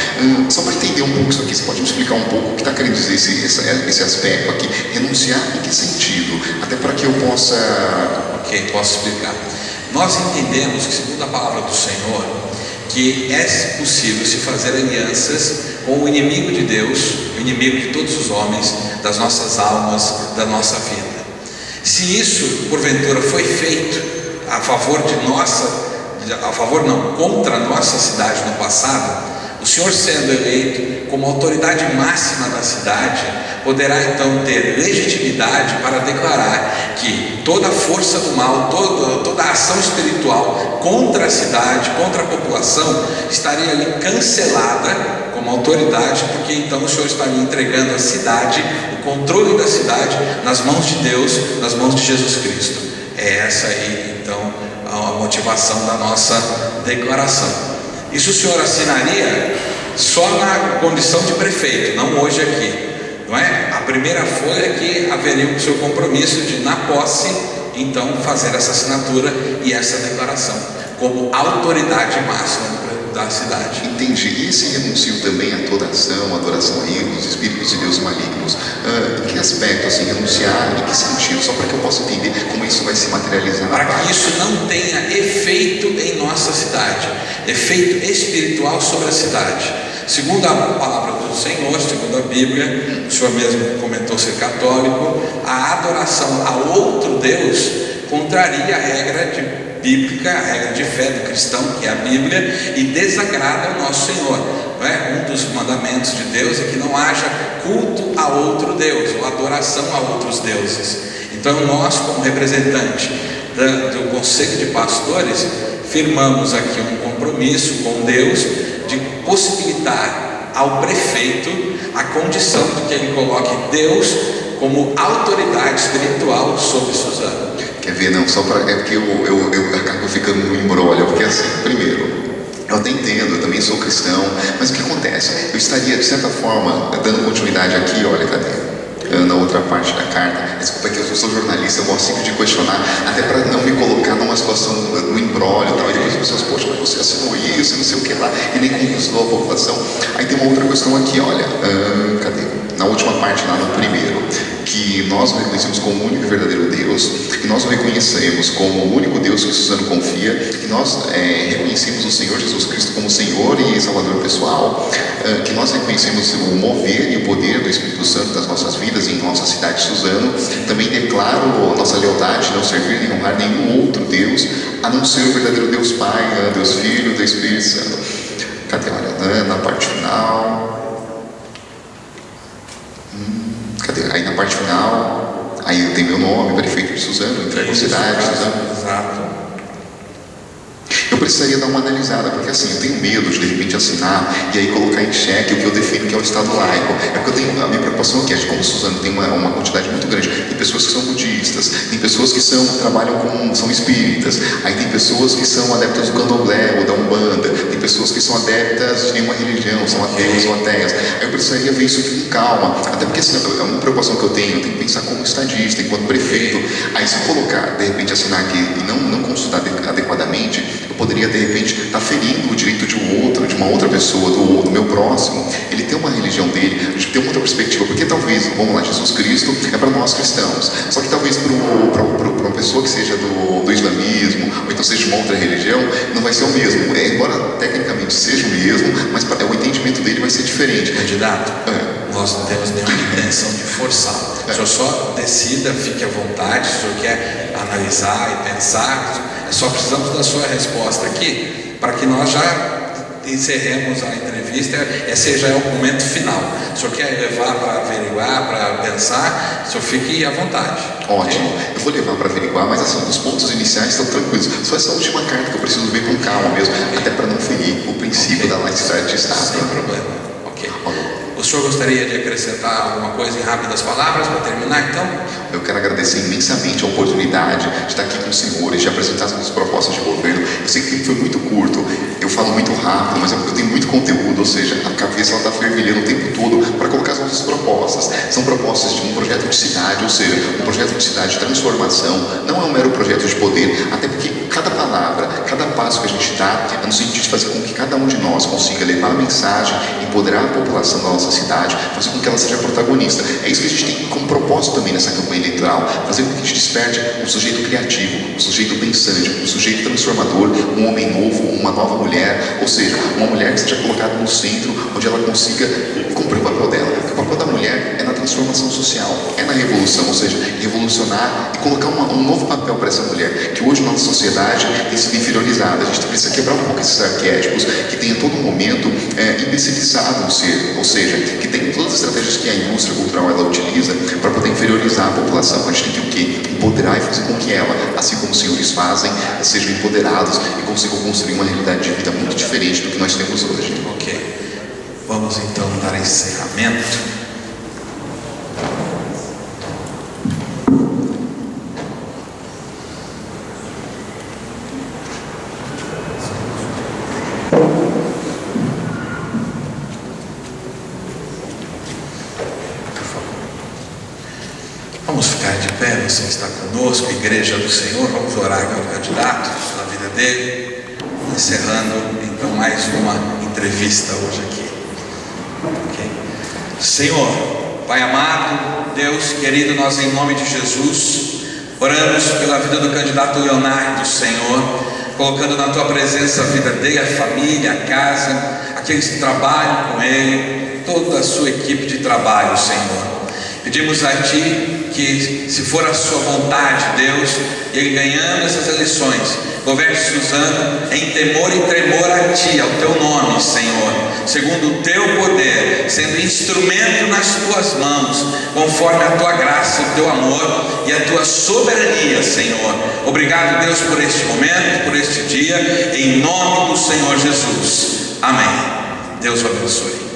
Só para entender um pouco isso aqui, você pode me explicar um pouco o que está querendo dizer esse aspecto aqui? Renunciar em que sentido? Até para que eu possa... Ok, posso explicar. Nós entendemos que, segundo a palavra do Senhor, que é possível se fazer alianças com o inimigo de Deus, o inimigo de todos os homens, das nossas almas, da nossa vida. Se isso, porventura, foi feito contra a nossa cidade no passado, o Senhor, sendo eleito como autoridade máxima da cidade, poderá então ter legitimidade para declarar que toda a força do mal, toda a ação espiritual contra a cidade, contra a população, estaria ali cancelada como autoridade, porque então o Senhor estaria entregando a cidade, o controle da cidade, nas mãos de Deus, nas mãos de Jesus Cristo. É essa aí então a motivação da nossa declaração. Isso o senhor assinaria só na condição de prefeito, não hoje aqui, não é? A primeira folha é que haveria o seu compromisso de, na posse, então fazer essa assinatura e essa declaração como autoridade máxima da cidade. Entendi. E esse renuncio também a toda ação, adoração a ídolos, espíritos de Deus malignos, em que aspecto, assim, renunciar, em que sentido? Só para que eu possa entender como isso vai se materializar. Para que isso não tenha efeito em nossa cidade, efeito espiritual sobre a cidade. Segundo a palavra do Senhor, segundo a Bíblia, o senhor mesmo comentou ser católico, a adoração a outro Deus contraria a regra bíblica, a regra de fé do cristão, que é a Bíblia, e desagrada ao nosso Senhor. Não é? Um dos mandamentos de Deus é que não haja culto a outro Deus, ou adoração a outros deuses. Então nós, como representante do Conselho de Pastores, firmamos aqui um compromisso com Deus de possibilitar ao prefeito a condição de que ele coloque Deus como autoridade espiritual sobre Suzano. Quer ver, não, só para. É porque eu acabo ficando no embrólio, porque assim, primeiro, eu até entendo, eu também sou cristão, mas o que acontece? Eu estaria, de certa forma, dando continuidade aqui, olha, cadê? Na outra parte da carta, desculpa que eu sou jornalista, eu gosto sempre de questionar, até para não me colocar numa situação no embrólio, tal, e depois as pessoas, poxa, mas você assinou isso, não sei o que lá, e nem conquistou a população. Aí tem uma outra questão aqui, olha, cadê? Na última parte, lá no primeiro, que nós o reconhecemos como o único e verdadeiro Deus, que nós o reconhecemos como o único Deus que Suzano confia, que nós reconhecemos o Senhor Jesus Cristo como Senhor e Salvador pessoal, que nós reconhecemos o mover e o poder do Espírito Santo das nossas vidas em nossa cidade de Suzano. Também declaro a nossa lealdade de não servir nem honrar nenhum outro Deus, a não ser o verdadeiro Deus Pai, Deus Filho, Deus Espírito Santo. Cadê? Olha, na parte final. Cadê? Aí na parte final, aí tem meu nome, prefeito de Suzano, entrego a cidade, Suzano. Exato. Eu precisaria dar uma analisada, porque assim, eu tenho medo de repente assinar e aí colocar em xeque o que eu defino que é o Estado laico. É porque eu tenho, a minha preocupação aqui é de como Suzano tem uma quantidade muito grande. Tem pessoas que são budistas, tem pessoas que são espíritas, aí tem pessoas que são adeptas do candomblé ou da umbanda, tem pessoas que são adeptas de nenhuma religião, são ateus ou ateias. Aí eu precisaria ver isso com calma, até porque assim, é uma preocupação que eu tenho que pensar como estadista, enquanto prefeito. Aí se eu colocar, de repente, assinar aqui e não consultar adequadamente, eu poderia de repente estar ferindo o direito de uma outra pessoa, do meu próximo. Ele tem uma religião dele, a gente tem uma outra perspectiva, porque talvez, vamos lá, Jesus Cristo é para nós cristãos, só que talvez para uma pessoa que seja do islamismo, ou então seja de uma outra religião, não vai ser o mesmo, embora tecnicamente seja o mesmo, mas o entendimento dele vai ser diferente. Candidato, nós não temos nenhuma intenção de forçar. O senhor só decida, fique à vontade, se o senhor quer analisar e pensar, só precisamos da sua resposta aqui, para que nós já encerremos a entrevista. Esse já é o momento final. Se o senhor quer levar para averiguar, para pensar, o senhor fique à vontade. Ótimo, eu vou levar para averiguar, mas assim, os pontos iniciais estão tranquilos. Só essa última carta que eu preciso ver com calma mesmo, até para não ferir o princípio da laicidade de Estado. Sem problema. Ok. O senhor gostaria de acrescentar alguma coisa em rápidas palavras para terminar, então? Eu quero agradecer imensamente a oportunidade de estar aqui com os senhores, de apresentar as minhas propostas de governo. Eu sei que foi muito curto, eu falo muito rápido, mas é porque eu tenho muito conteúdo, ou seja, a cabeça está fervilhando o tempo todo para colocar as nossas propostas. São propostas de um projeto de cidade, ou seja, um projeto de cidade de transformação, não é um mero projeto de poder, até porque cada palavra, cada passo que a gente dá é no sentido de fazer com que cada um de nós consiga levar a mensagem, empoderar a população da nossa cidade, fazer com que ela seja protagonista. É isso que a gente tem como propósito também nessa campanha eleitoral, fazer com que a gente desperte um sujeito criativo, um sujeito pensante, um sujeito transformador, um homem novo, uma nova mulher, ou seja, uma mulher que seja colocada no centro, onde ela consiga cumprir o papel dela. O papel da mulher é na transformação social, é na revolução, ou seja, revolucionar e colocar um novo papel para essa mulher, que hoje na nossa sociedade tem sido inferiorizada. A gente precisa quebrar um pouco esses arquétipos que tem a todo momento imbecilizado o ser, ou seja, que tem todas as estratégias que a indústria cultural ela utiliza para poder inferiorizar a população. A gente tem que o quê? Empoderar e fazer com que ela, assim como os senhores fazem, sejam empoderados e consigam construir uma realidade de vida muito diferente do que nós temos hoje. Ok. Vamos então dar encerramento. Vamos ficar de pé, você está conosco, Igreja do Senhor. Vamos orar com o candidato, na vida dele, encerrando então mais uma entrevista hoje aqui. Okay. Senhor, Pai amado, Deus querido, nós em nome de Jesus oramos pela vida do candidato Leonardo, Senhor, colocando na Tua presença a vida dele, a família, a casa, aqueles que trabalham com ele, toda a sua equipe de trabalho, Senhor. Pedimos a Ti que, se for a Sua vontade, Deus, e ele ganhando essas eleições, governe Suzano em temor e tremor a Ti, ao Teu nome, Senhor, segundo o Teu poder, sendo instrumento nas Tuas mãos, conforme a Tua graça, o Teu amor e a Tua soberania, Senhor. Obrigado, Deus, por este momento, por este dia, em nome do Senhor Jesus. Amém. Deus o abençoe.